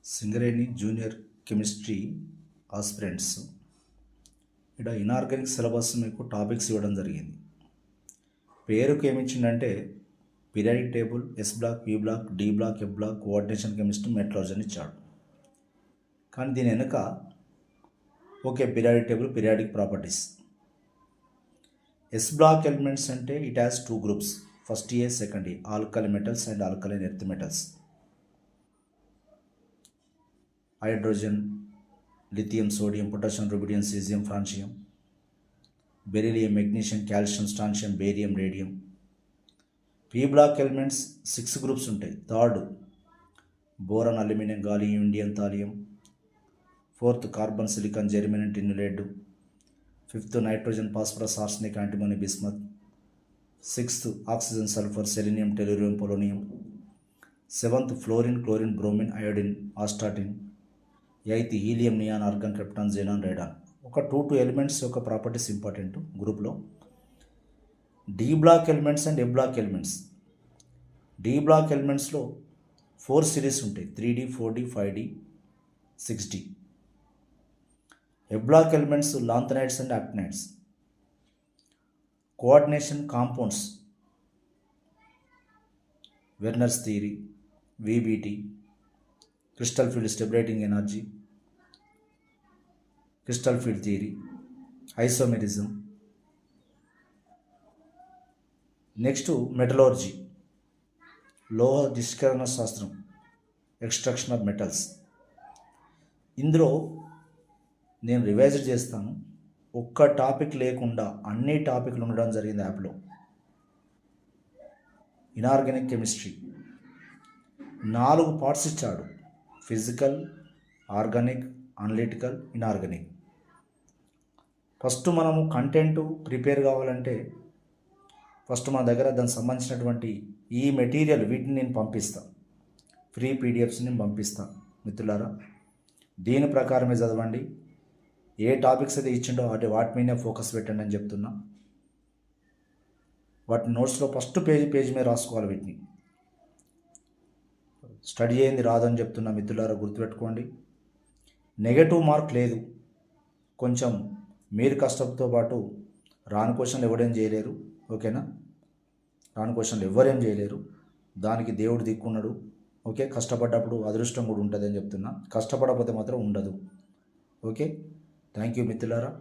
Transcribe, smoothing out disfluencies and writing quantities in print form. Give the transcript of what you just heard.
Singareni junior chemistry aspirants ఇక్కడ inorganic syllabus మీకు topics ఇవ్వడం జరిగింది. పేరుకి ఏమిచ్చిందంటే periodic table, s block, p block, d block, f block, coordination chemistry, metallurgy అని ఇచ్చాడు. కానీ దీని వెనుక periodic table, periodic properties. S block elements అంటే it has 2 groups, first A, second A, alkali metals and alkaline earth metals. Hydrogen, lithium, sodium, potassium, rubidium, caesium, francium, beryllium, magnesium, calcium, strontium, barium, radium. P block elements 6 groups ఉంటాయి. Third boron, aluminium, gallium, indium, thallium. Fourth carbon, silicon, germanium, tin, lead. Fifth nitrogen, phosphorus, arsenic, antimony, bismuth. Sixth oxygen, sulphur, selenium, tellurium, polonium. Seventh fluorine, chlorine, bromine, iodine, astatine. Eighth helium, neon, argon, krypton, xenon, radon. ఒక 2 elements యొక్క properties important గ్రూప్లో. D block elements and f block elements. D block ఎలిమెంట్స్లో 4 series ఉంటాయి, 3D, 4D, 5D, 6D. F block elements lanthanides and actinides. Coordination compounds, Werner's theory, VBT, crystal field stabilising energy, crystal field theory, isomerism. Next metallurgy, లోహ నిష్కరణ శాస్త్రం, extraction of metals. ఇందులో నేను revise చేస్తాను, ఒక్క topic లేకుండా అన్ని టాపిక్లు ఉండడం జరిగింది యాప్లో. ఇనార్గానిక్ కెమిస్ట్రీ 4 పార్ట్స్ ఇచ్చాడు, physical, organic, analytical, inorganic. First మనము కంటెంట్ ప్రిపేర్ కావాలంటే ఫస్ట్ మన దగ్గర దానికి సంబంధించినటువంటి ఈ మెటీరియల్ వీటిని నేను పంపిస్తాను, ఫ్రీ పీడిఎఫ్స్ నేను పంపిస్తాను మిత్రులారా. దీని ప్రకారమే చదవండి. ఏ టాపిక్స్ అయితే ఇచ్చిండో వాటి మీదే ఫోకస్ పెట్టండి అని చెప్తున్నా. వాటి నోట్స్లో ఫస్ట్ పేజీ మీద రాసుకోవాలి. వీటిని స్టడీ చేయండి రాదని చెప్తున్నా మిత్రులారా, గుర్తుపెట్టుకోండి. నెగటివ్ మార్క్ లేదు. కొంచెం మీరు కష్టంతో పాటు రాని క్వశ్చన్లు ఎవరేం చేయలేరు, ఓకేనా? రాని క్వశ్చన్లు ఎవరేం చేయలేరు, దానికి దేవుడు దిక్కున్నాడు. ఓకే, కష్టపడ్డప్పుడు అదృష్టం కూడా ఉంటుంది అని చెప్తున్నా. కష్టపడకపోతే మాత్రం ఉండదు. ఓకే, థ్యాంక్ యూ మిత్రులారా.